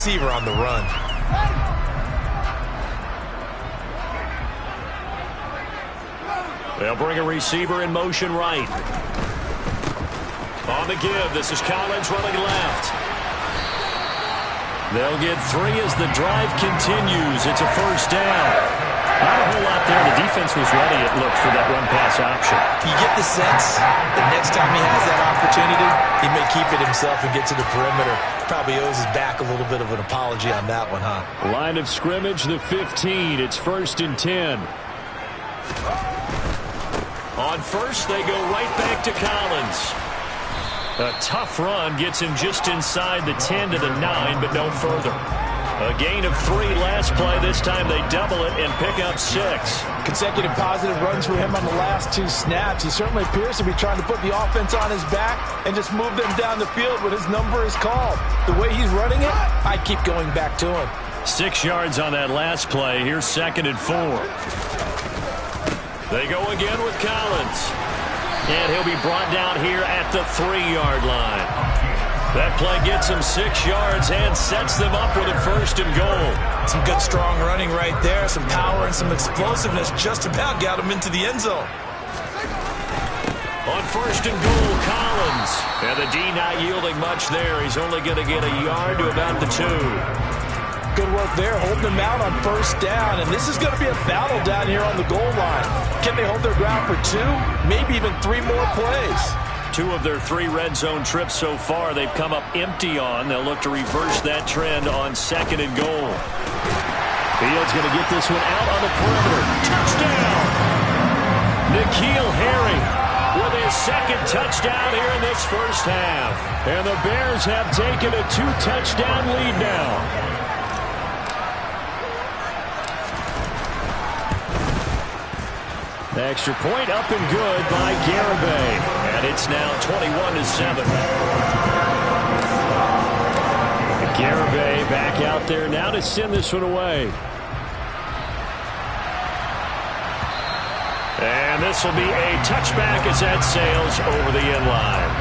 receiver on the run. They'll bring a receiver in motion right. On the give, this is Collins running left. They'll get 3 as the drive continues. It's a first down. Not a whole lot there. The defense was ready, it looked, for that run-pass option. You get the sense that next time he has that opportunity, he may keep it himself and get to the perimeter. Probably owes his back a little bit of an apology on that one, huh? Line of scrimmage, the 15. It's 1st and 10. On first, they go right back to Collins. A tough run gets him just inside the 10 to the 9, but no further. A gain of 3 last play. This time they double it and pick up 6. Consecutive positive runs for him on the last 2 snaps. He certainly appears to be trying to put the offense on his back and just move them down the field when his number is called. The way he's running it, I keep going back to him. 6 yards on that last play. Here's 2nd and 4. They go again with Collins. And he'll be brought down here at the 3-yard line. That play gets him 6 yards and sets them up with a 1st and goal. Some good strong running right there. Some power and some explosiveness just about got him into the end zone. On 1st and goal, Collins. And the D not yielding much there. He's only going to get a yard to about the 2. Good work there, holding them out on 1st down. And this is going to be a battle down here on the goal line. Can they hold their ground for 2? Maybe even 3 more plays. 2 of their 3 red zone trips so far they've come up empty on. They'll look to reverse that trend on 2nd and goal. Fields going to get this one out on the perimeter. Touchdown! N'Keal Harry with his 2nd touchdown here in this first half. And the Bears have taken a 2-touchdown lead now. The extra point up and good by Garibay. And it's now 21-7. Garibay back out there now to send this one away. And this will be a touchback as that sails over the end line.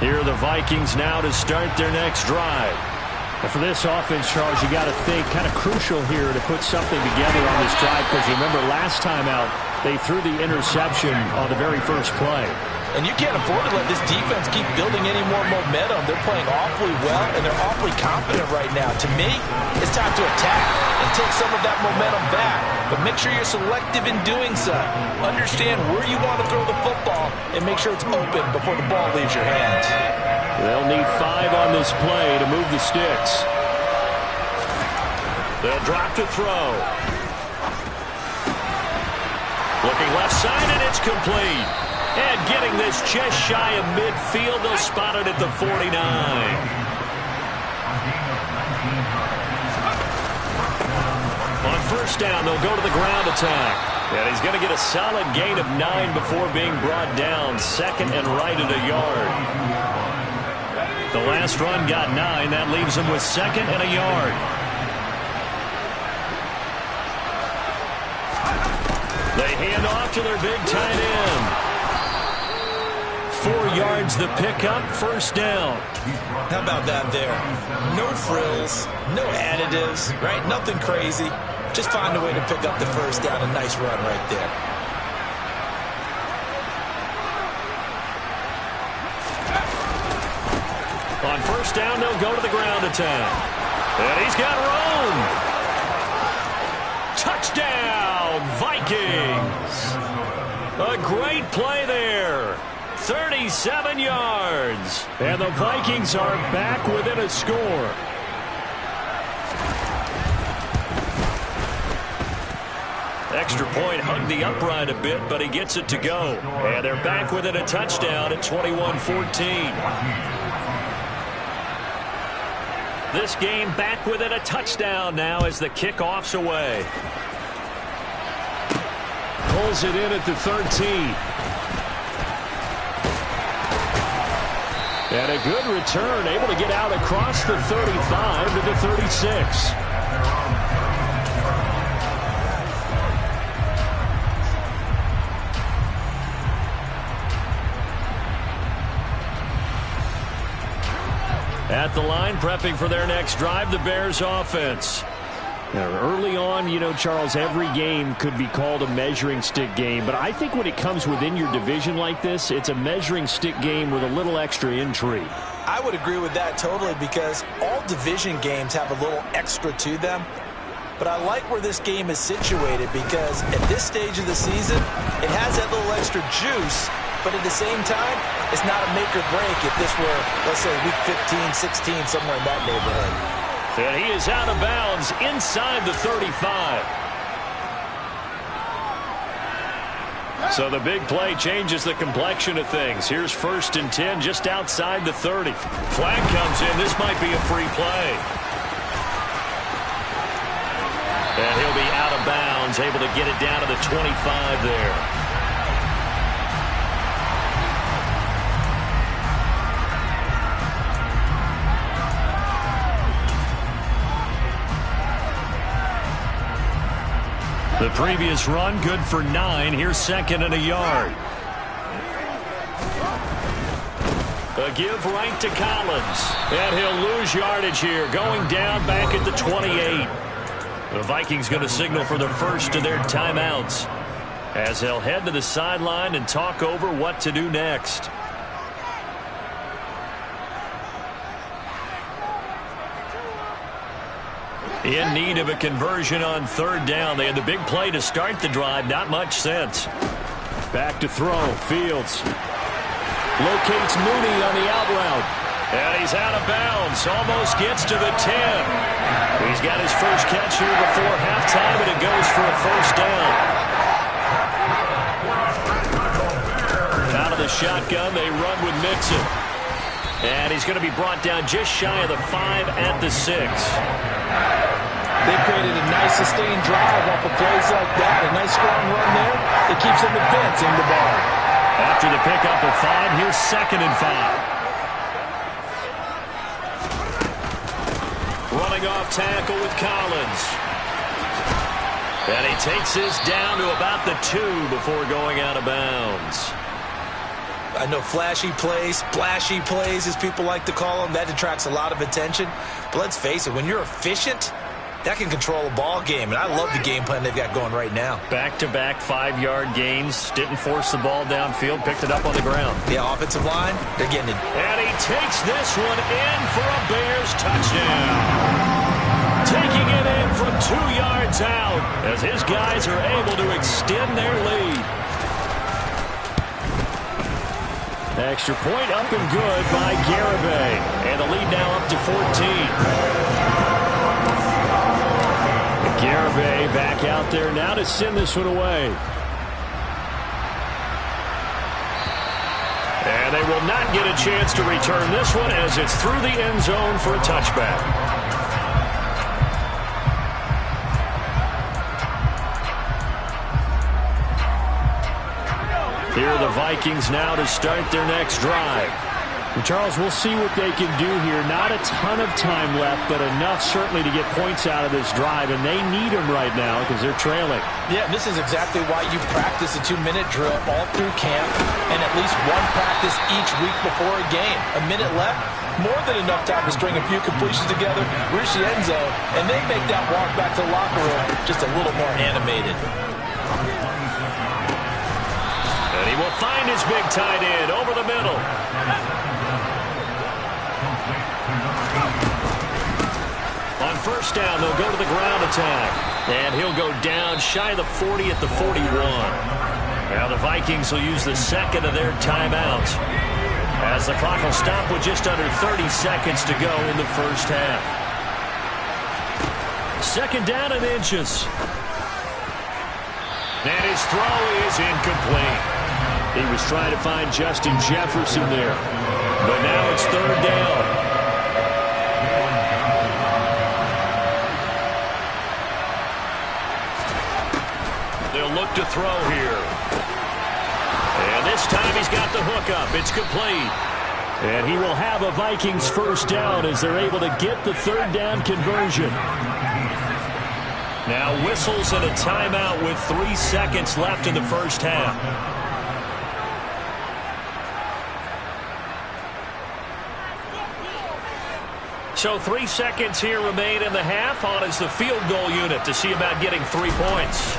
Here are the Vikings now to start their next drive. And for this offense, Charles, you got to think kind of crucial here to put something together on this drive, because remember last time out they threw the interception on the very first play. And you can't afford to let this defense keep building any more momentum. They're playing awfully well, and they're awfully confident right now. To me, it's time to attack and take some of that momentum back. But make sure you're selective in doing so. Understand where you want to throw the football and make sure it's open before the ball leaves your hands. They'll need 5 on this play to move the sticks. They'll drop to throw. Looking left side, and it's complete. And getting this just shy of midfield, they'll spot it at the 49. On 1st down, they'll go to the ground attack. And he's going to get a solid gain of 9 before being brought down. 2nd and right at a yard. The last run got 9. That leaves him with 2nd and a yard. They hand off to their big tight end. 4 yards the pickup, 1st down. How about that there? No frills, no additives, right? Nothing crazy. Just find a way to pick up the 1st down. A nice run right there. On 1st down, they'll go to the ground attack. And he's got room. Touchdown, Vikings. A great play there. 37 yards. And the Vikings are back within a score. Extra point hugged the upright a bit, but he gets it to go. And they're back within a touchdown at 21-14. This game back within a touchdown now as the kickoff's away. Pulls it in at the 13. And a good return, able to get out across the 35 to the 36. At the line, prepping for their next drive, the Bears offense. Now, early on, you know, Charles, every game could be called a measuring stick game. But I think when it comes within your division like this, it's a measuring stick game with a little extra intrigue. I would agree with that totally because all division games have a little extra to them. But I like where this game is situated because at this stage of the season, it has that little extra juice. But at the same time, it's not a make or break if this were, let's say, week 15, 16, somewhere in that neighborhood. And he is out of bounds inside the 35. So the big play changes the complexion of things. Here's 1st and 10 just outside the 30. Flag comes in. This might be a free play. And he'll be out of bounds, able to get it down to the 25 there. The previous run, good for 9. Here's 2nd and a yard. A give right to Collins. And he'll lose yardage here, going down back at the 28. The Vikings going to signal for the first of their timeouts as they'll head to the sideline and talk over what to do next. In need of a conversion on 3rd down. They had the big play to start the drive. Not much sense. Back to throw. Fields locates Mooney on the out route. And he's out of bounds. Almost gets to the 10. He's got his first catch here before halftime, and it goes for a 1st down. Out of the shotgun, they run with Mixon. And he's going to be brought down just shy of the 5 at the 6. They created a nice sustained drive off of plays like that. A nice strong run there. It keeps them advancing the ball. After the pickup of 5, here's 2nd and 5. Running off tackle with Collins. And he takes this down to about the 2 before going out of bounds. I know flashy plays, splashy plays, as people like to call them, that detracts a lot of attention. But let's face it, when you're efficient, that can control a ball game. And I love the game plan they've got going right now. Back-to-back 5-yard gains. Didn't force the ball downfield. Picked it up on the ground. The offensive line, they're getting it. And he takes this one in for a Bears touchdown. Taking it in from 2 yards out as his guys are able to extend their lead. Extra point up and good by Garibay. And the lead now up to 14. Garibay back out there now to send this one away. And they will not get a chance to return this one as it's through the end zone for a touchback. Here are the Vikings now to start their next drive. And Charles, we'll see what they can do here. Not a ton of time left, but enough certainly to get points out of this drive, and they need them right now because they're trailing. Yeah, this is exactly why you practice a 2-minute drill all through camp and at least one practice each week before a game. A minute left, more than enough time to string a few completions together, reach the end zone, and then make that walk back to the locker room just a little more animated. And he will find his big tight end over the middle. On 1st down, they'll go to the ground attack. And he'll go down shy of the 40 at the 41. Now the Vikings will use the 2nd of their timeouts as the clock will stop with just under 30 seconds to go in the 1st half. 2nd down and inches. And his throw is incomplete. He was trying to find Justin Jefferson there. But now it's 3rd down. They'll look to throw here. And this time he's got the hook up. It's complete. And he will have a Vikings 1st down as they're able to get the 3rd down conversion. Now whistles and a timeout with 3 seconds left in the 1st half. So 3 seconds here remain in the half. On is the field goal unit to see about getting 3 points.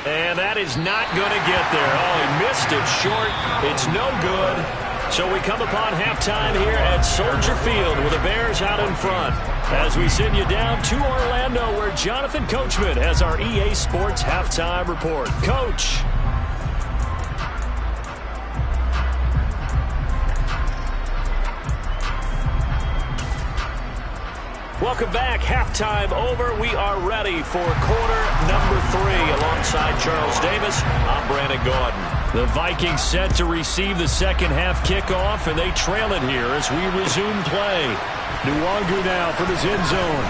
And that is not going to get there. Oh, he missed it short. It's no good. So we come upon halftime here at Soldier Field with the Bears out in front. As we send you down to Orlando, where Jonathan Coachman has our EA Sports halftime report. Coach. Welcome back. Halftime over. We are ready for quarter number 3. Alongside Charles Davis, I'm Brandon Gaudin. The Vikings set to receive the second half kickoff, and they trail it here as we resume play. Nwangu now from his end zone.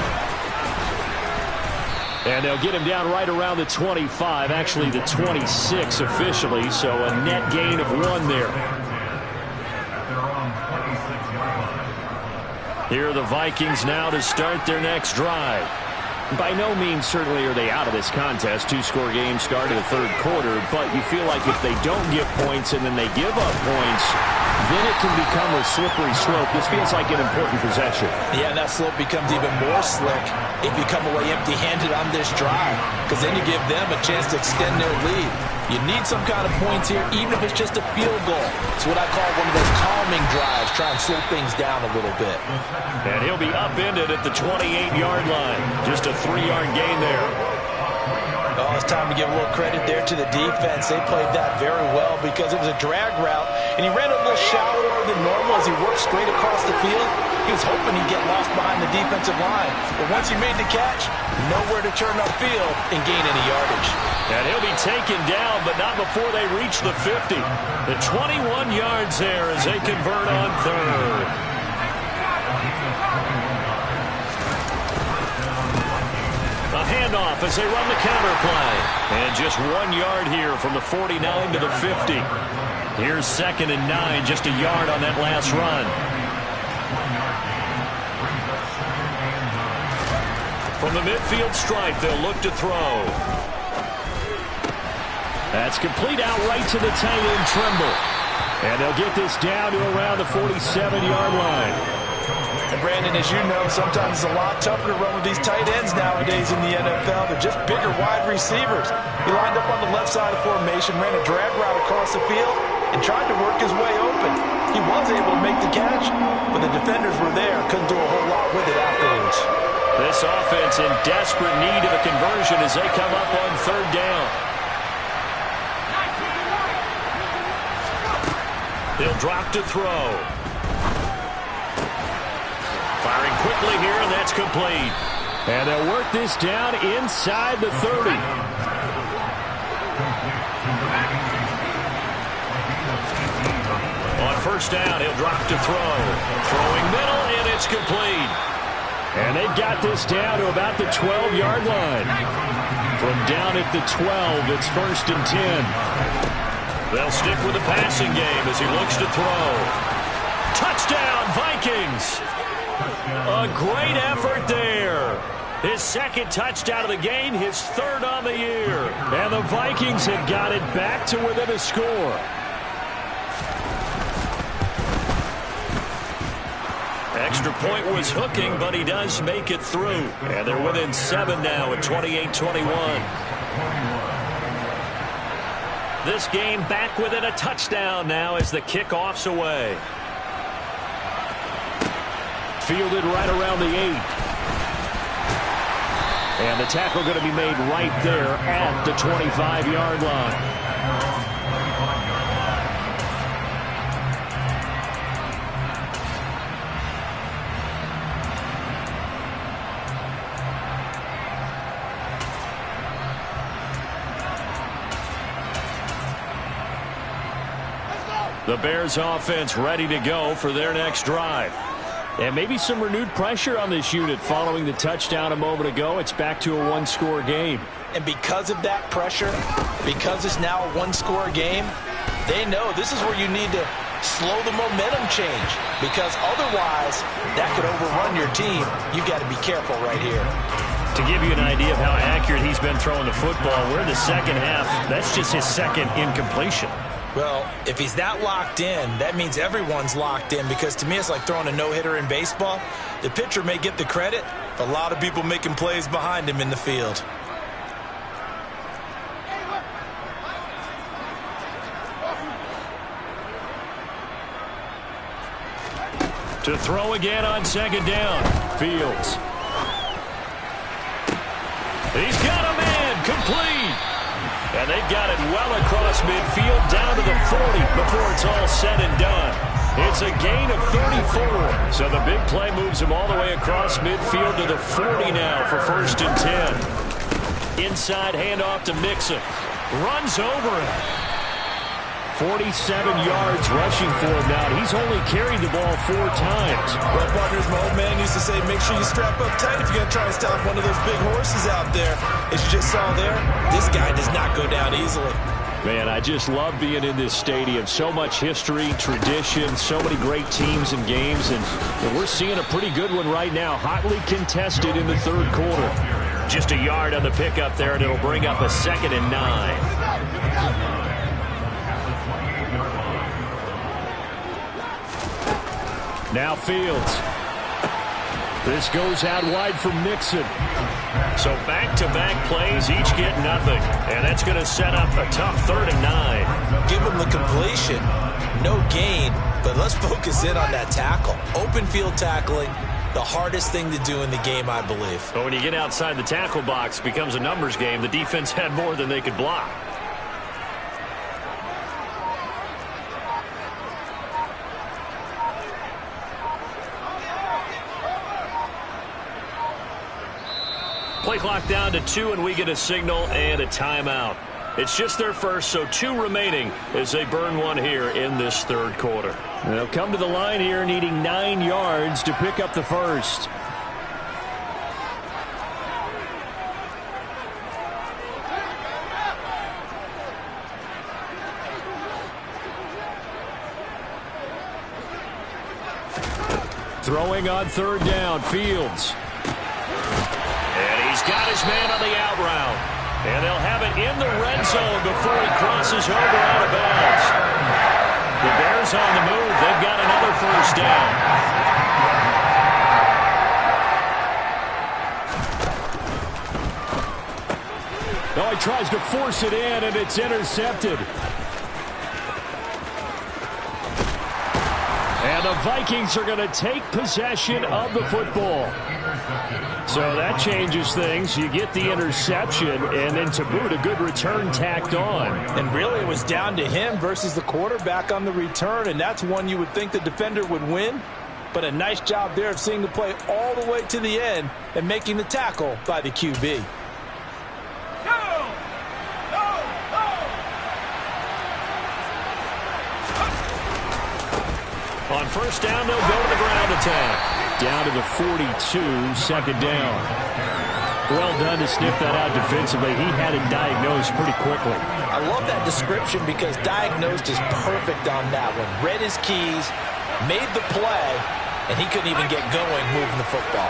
And they'll get him down right around the 25, actually the 26 officially, so a net gain of 1 there. Here are the Vikings now to start their next drive. By no means certainly are they out of this contest. 2-score game start of the third quarter, but you feel like if they don't get points and then they give up points, then it can become a slippery slope. This feels like an important possession. Yeah, and that slope becomes even more slick if you come away empty-handed on this drive, because then you give them a chance to extend their lead. You need some kind of points here, even if it's just a field goal. It's what I call one of those calming drives, try and slow things down a little bit. And he'll be upended at the 28-yard line. Just a 3-yard gain there. Oh, it's time to give a little credit there to the defense. They played that very well because it was a drag route, and he ran a little shallower than normal as he worked straight across the field. He was hoping he'd get lost behind the defensive line, but once he made the catch, nowhere to turn upfield and gain any yardage. And he'll be taken down, but not before they reach the 50. The 21 yards there as they convert on third. A handoff as they run the counter play. And just 1 yard here from the 49 to the 50. Here's 2nd and 9, just a yard on that last run. From the midfield stripe, they'll look to throw. That's complete out right to the tight end, Trimble. And they'll get this down to around the 47-yard line. And Brandon, as you know, sometimes it's a lot tougher to run with these tight ends nowadays in the NFL. They're just bigger wide receivers. He lined up on the left side of formation, ran a drag route across the field, and tried to work his way open. He was able to make the catch, but the defenders were there, couldn't do a whole lot with it afterwards. This offense in desperate need of a conversion as they come up on 3rd down. He'll drop to throw. Firing quickly here, and that's complete. And they'll work this down inside the 30. On 1st down, he'll drop to throw. Throwing middle, and it's complete. And they've got this down to about the 12-yard line. From down at the 12, it's 1st and 10. They'll stick with the passing game as he looks to throw. Touchdown, Vikings! A great effort there. His 2nd touchdown of the game, his 3rd on the year. And the Vikings have got it back to within a score. Extra point was hooking, but he does make it through. And they're within 7 now at 28-21. This game back within a touchdown now as the kickoff's away. Fielded right around the 8. And the tackle going to be made right there at the 25-yard line. The Bears offense ready to go for their next drive. And maybe some renewed pressure on this unit following the touchdown a moment ago. It's back to a 1-score game. And because of that pressure, because it's now a 1-score game, they know this is where you need to slow the momentum change, because otherwise that could overrun your team. You've got to be careful right here. To give you an idea of how accurate he's been throwing the football, we're in the second half. That's just his 2nd incompletion. Well, if he's that locked in, that means everyone's locked in, because to me it's like throwing a no-hitter in baseball. The pitcher may get the credit, but a lot of people making plays behind him in the field. To throw again on second down. Fields. He's got a man. Complete. And they've got it well across midfield down to the 40 before it's all said and done. It's a gain of 34. So the big play moves him all the way across midfield to the 40 now for 1st and 10. Inside handoff to Mixon. Runs over him. 47 yards rushing for him now. He's only carried the ball 4 times. Well, partners, my old man used to say, make sure you strap up tight if you're going to try to stop one of those big horses out there. As you just saw there, this guy does not go down easily. Man, I just love being in this stadium. So much history, tradition, so many great teams and games, and we're seeing a pretty good one right now. Hotly contested in the 3rd quarter. Just a yard on the pickup there, and it'll bring up a 2nd and 9. Now Fields. This goes out wide for Mixon. So back-to-back plays, each get nothing. And that's going to set up a tough 3rd and 9. Give him the completion. No gain, but let's focus in on that tackle. Open field tackling, the hardest thing to do in the game, I believe. But when you get outside the tackle box, it becomes a numbers game. The defense had more than they could block. Play clock down to 2, and we get a signal and a timeout. It's just their first, so 2 remaining as they burn one here in this 3rd quarter. They'll come to the line here needing 9 yards to pick up the first. Throwing on 3rd down, Fields. He's got his man on the out route. And they'll have it in the red zone before he crosses over out of bounds. The Bears on the move. They've got another 1st down. Now he tries to force it in, and it's intercepted. And the Vikings are going to take possession of the football. So that changes things. You get the interception, and then to boot, a good return tacked on. And really, it was down to him versus the quarterback on the return, and that's one you would think the defender would win. But a nice job there of seeing the play all the way to the end and making the tackle by the QB. On 1st down, they'll go to the ground attack. Down to the 42, 2nd down. Well done to sniff that out defensively. He had it diagnosed pretty quickly. I love that description because diagnosed is perfect on that one. Read his keys, made the play, and he couldn't even get going moving the football.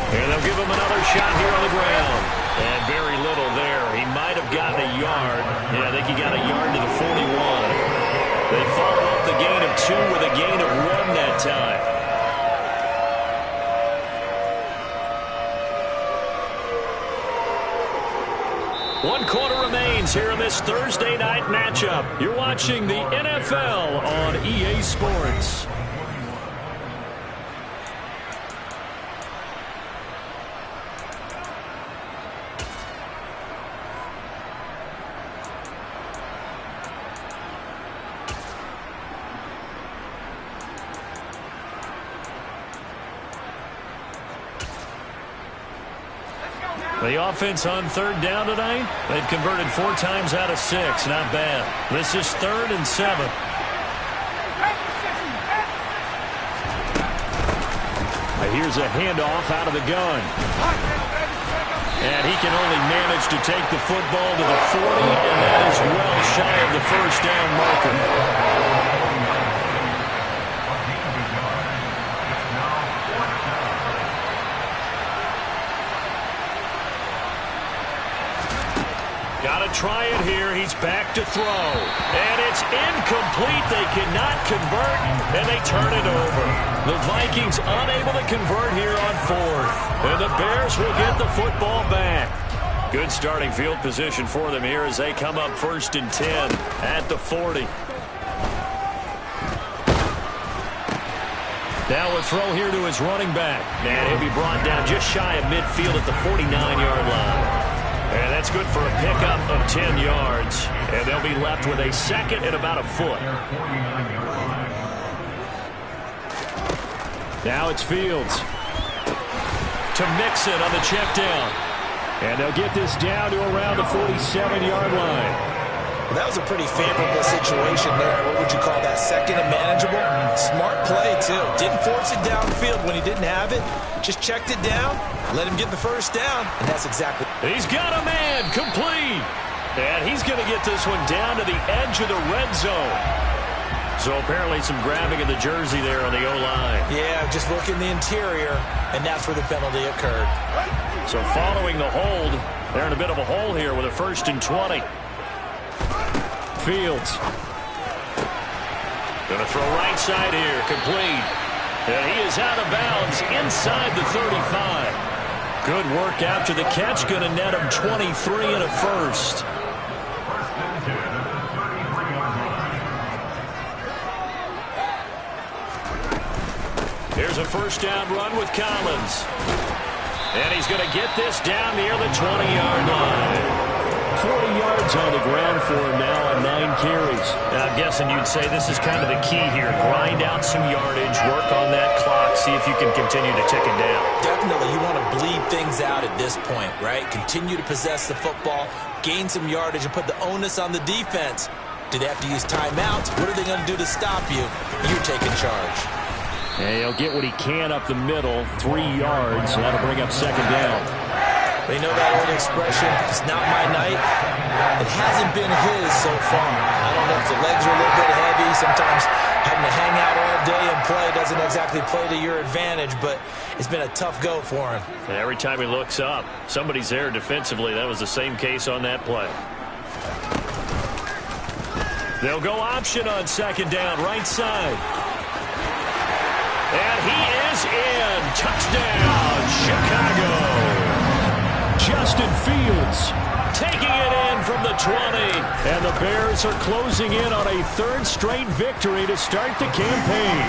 And they'll give him another shot here on the ground. And very little there. He might have gotten a yard. Yeah, I think he got a yard to the 41. They follow up the gain of 2 with a gain of 1 that time. One quarter remains here in this Thursday night matchup. You're watching the NFL on EA Sports. The offense on 3rd down tonight, they've converted 4 times out of 6. Not bad. This is 3rd and 7. Here's a handoff out of the gun. And he can only manage to take the football to the 40, and that is well shy of the 1st down marker. Got to try it here. He's back to throw. And it's incomplete. They cannot convert, and they turn it over. The Vikings unable to convert here on fourth. And the Bears will get the football back. Good starting field position for them here as they come up 1st and 10 at the 40. Now a throw here to his running back. And he'll be brought down just shy of midfield at the 49-yard line. And that's good for a pickup of 10 yards. And they'll be left with a second and about a foot. Now it's Fields. To Mixon on the check down. And they'll get this down to around the 47-yard line. Well, that was a pretty favorable situation there. What would you call that? Second and manageable? Smart play, too. Didn't force it downfield when he didn't have it. Just checked it down, let him get the first down, and that's exactly. He's got a man, complete. And he's going to get this one down to the edge of the red zone. So apparently some grabbing of the jersey there on the O-line. Yeah, just look in the interior, and that's where the penalty occurred. So following the hold, they're in a bit of a hole here with a 1st and 20. Fields. Going to throw right side here, complete. And he is out of bounds inside the 35. Good work after the catch, going to net him 23 and a first. Here's a first down run with Collins. And he's going to get this down near the 20-yard line. 40 yards on the ground for him now on 9 carries. I'm guessing you'd say this is kind of the key here. Grind out some yardage, work on that clock, see if you can continue to tick it down. Definitely, you want to bleed things out at this point, right? Continue to possess the football, gain some yardage, and put the onus on the defense. Do they have to use timeouts? What are they going to do to stop you? You're taking charge. And he'll get what he can up the middle, 3 yards, and that'll bring up second down. They know that old expression, it's not my night. It hasn't been his so far. I don't know if the legs are a little bit heavy. Sometimes having to hang out all day and play doesn't exactly play to your advantage, but it's been a tough go for him. And every time he looks up, somebody's there defensively. That was the same case on that play. They'll go option on second down, right side. And he is in. Touchdown, Chicago. Justin Fields taking it in from the 20. And the Bears are closing in on a 3rd straight victory to start the campaign.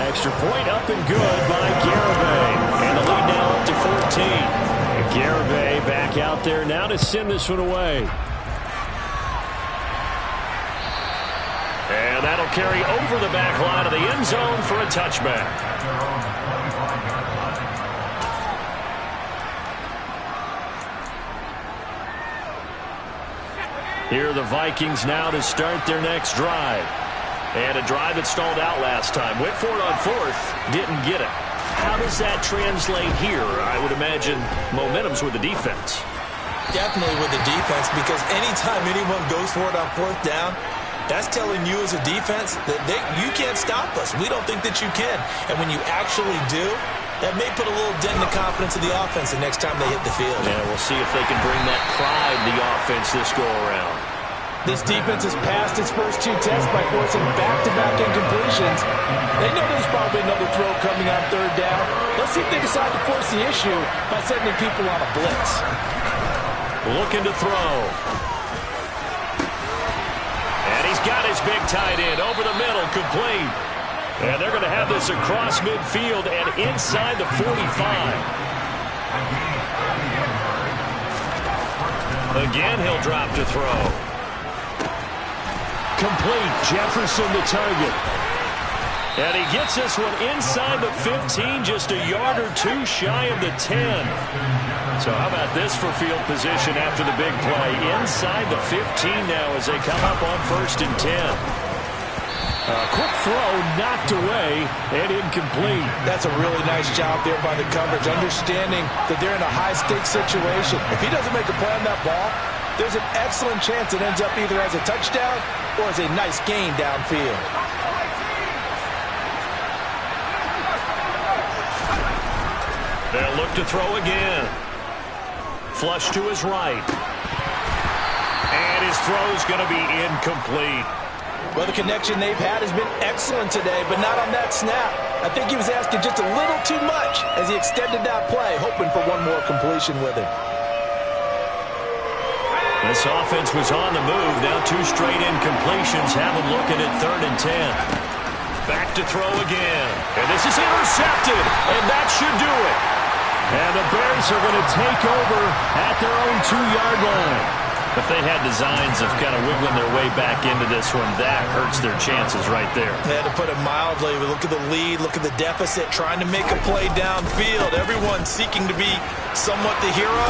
Extra point up and good by Garibay. And the lead now up to 14. And Garibay back out there now to send this one away. And that'll carry over the back line of the end zone for a touchback. Here are the Vikings now to start their next drive. And a drive that stalled out last time. Went for it on 4th, didn't get it. How does that translate here? I would imagine momentum's with the defense. Definitely with the defense, because anytime anyone goes for it on 4th down, that's telling you as a defense that you can't stop us. We don't think that you can. And when you actually do, that may put a little dent in the confidence of the offense the next time they hit the field. Yeah, we'll see if they can bring that pride to the offense this go-around. This defense has passed its first 2 tests by forcing back-to-back incompletions. They know there's probably another throw coming on 3rd down. Let's see if they decide to force the issue by sending people on a blitz. Looking to throw. And he's got his big tight end over the middle, complete. And they're going to have this across midfield and inside the 45. Again, he'll drop to throw. Complete. Jefferson the target. And he gets this one inside the 15, just a yard or 2 shy of the 10. So how about this for field position after the big play? Inside the 15 now as they come up on 1st and 10. A quick throw knocked away and incomplete. That's a really nice job there by the coverage, understanding that they're in a high-stakes situation. If he doesn't make a play on that ball, there's an excellent chance it ends up either as a touchdown or as a nice gain downfield. They'll look to throw again. Flush to his right. His throw's going to be incomplete. Well, the connection they've had has been excellent today, but not on that snap. I think he was asking just a little too much as he extended that play, hoping for one more completion with him. This offense was on the move. Now 2 straight incompletions have them looking at 3rd and 10. Back to throw again. And this is intercepted, and that should do it. And the Bears are going to take over at their own 2-yard line. If they had designs of kind of wiggling their way back into this one, that hurts their chances right there. They had to put it mildly. Look at the lead, look at the deficit, trying to make a play downfield. Everyone seeking to be somewhat the hero.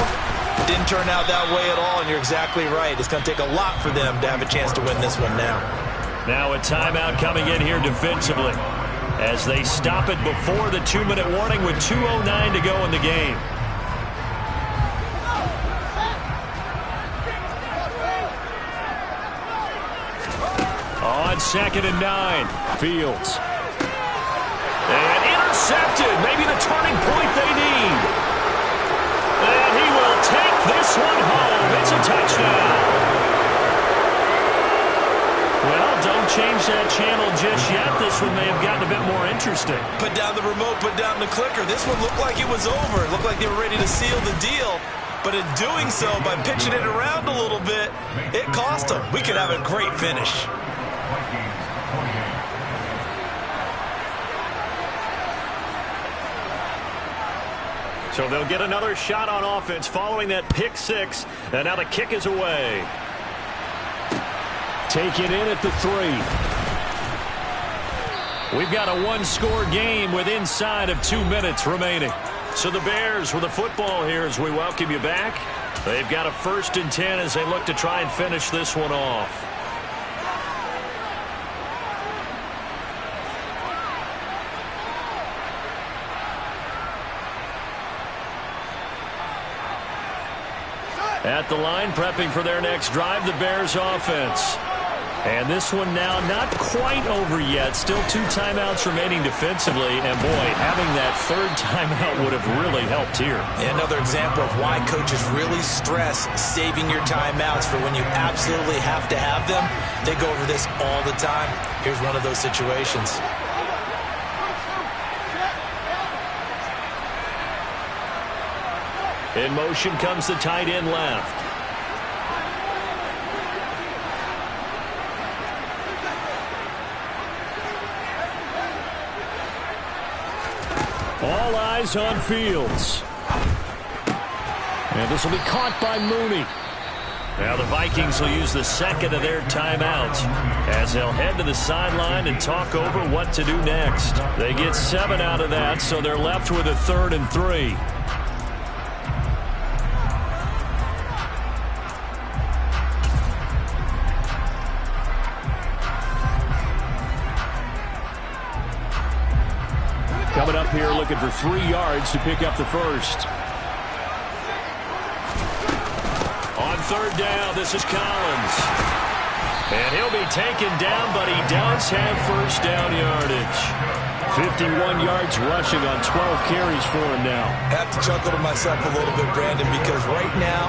Didn't turn out that way at all, and you're exactly right. It's going to take a lot for them to have a chance to win this one now. Now a timeout coming in here defensively as they stop it before the 2-minute warning with 2:09 to go in the game. On 2nd and 9, Fields. And intercepted. Maybe the turning point they need. And he will take this one home. It's a touchdown. Well, don't change that channel just yet. This one may have gotten a bit more interesting. Put down the remote, put down the clicker. This one looked like it was over. It looked like they were ready to seal the deal. But in doing so, by pitching it around a little bit, it cost them. We could have a great finish. So they'll get another shot on offense following that pick 6. And now the kick is away. Taken in at the 3. We've got a 1-score game with inside of 2 minutes remaining. So the Bears with the football here as we welcome you back. They've got a 1st and 10 as they look to try and finish this one off. At the line, prepping for their next drive, the Bears offense. And this one now not quite over yet. Still 2 timeouts remaining defensively. And, boy, having that 3rd timeout would have really helped here. Another example of why coaches really stress saving your timeouts for when you absolutely have to have them. They go over this all the time. Here's one of those situations. In motion comes the tight end left. All eyes on Fields. And this will be caught by Mooney. Now the Vikings will use the 2nd of their timeouts as they'll head to the sideline and talk over what to do next. They get 7 out of that, so they're left with a 3rd and 3. Coming up here looking for 3 yards to pick up the 1st. On 3rd down, this is Collins. And he'll be taken down, but he does have 1st down yardage. 51 yards rushing on 12 carries for him now. I have to chuckle to myself a little bit, Brandon, because right now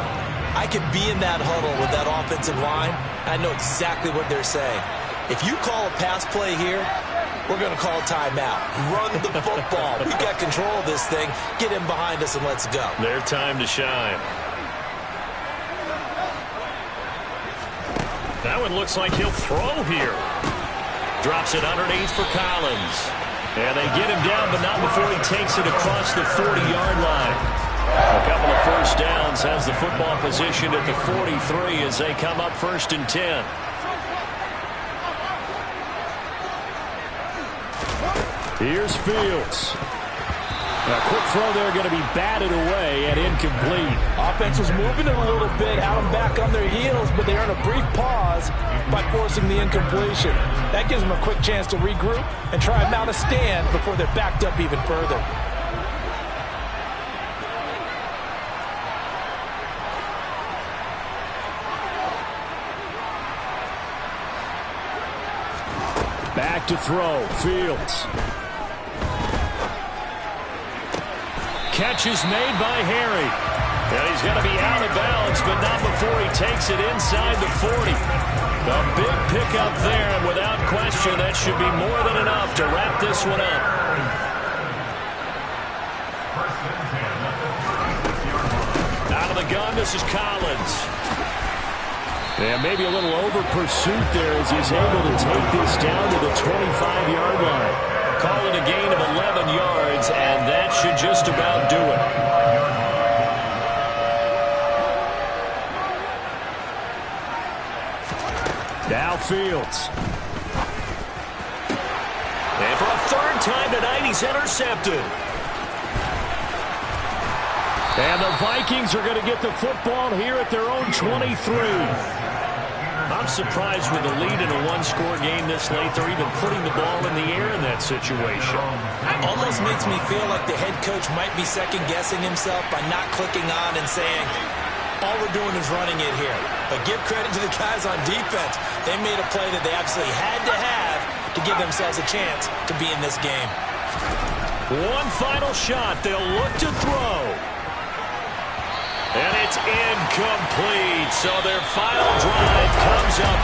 I could be in that huddle with that offensive line. I know exactly what they're saying. If you call a pass play here, we're going to call timeout. Run the football. We got control of this thing. Get him behind us and let's go. Their time to shine. That one looks like he'll throw here. Drops it underneath for Collins. And they get him down, but not before he takes it across the 40-yard line. A couple of 1st downs has the football positioned at the 43 as they come up 1st and 10. Here's Fields. A quick throw there going to be batted away and incomplete. Offense was moving it a little bit, had them back on their heels, but they earned a brief pause by forcing the incompletion. That gives them a quick chance to regroup and try and mount a stand before they're backed up even further. Back to throw, Fields. Catch is made by Harry. And he's going to be out of bounds, but not before he takes it inside the 40. A big pickup there, and without question, that should be more than enough to wrap this one up. Out of the gun, this is Collins. And maybe a little over-pursuit there as he's able to take this down to the 25-yard line. Call it a gain of 11 yards, and that should just about do it. Now Fields. And for a third time tonight, he's intercepted. And the Vikings are going to get the football here at their own 23. I'm surprised with the lead in a one-score game this late, they're even putting the ball in the air in that situation. Almost makes me feel like the head coach might be second-guessing himself by not clicking on and saying, all we're doing is running it here. But give credit to the guys on defense. They made a play that they absolutely had to have to give themselves a chance to be in this game. One final shot. They'll look to throw. And it's incomplete. So their final drive comes up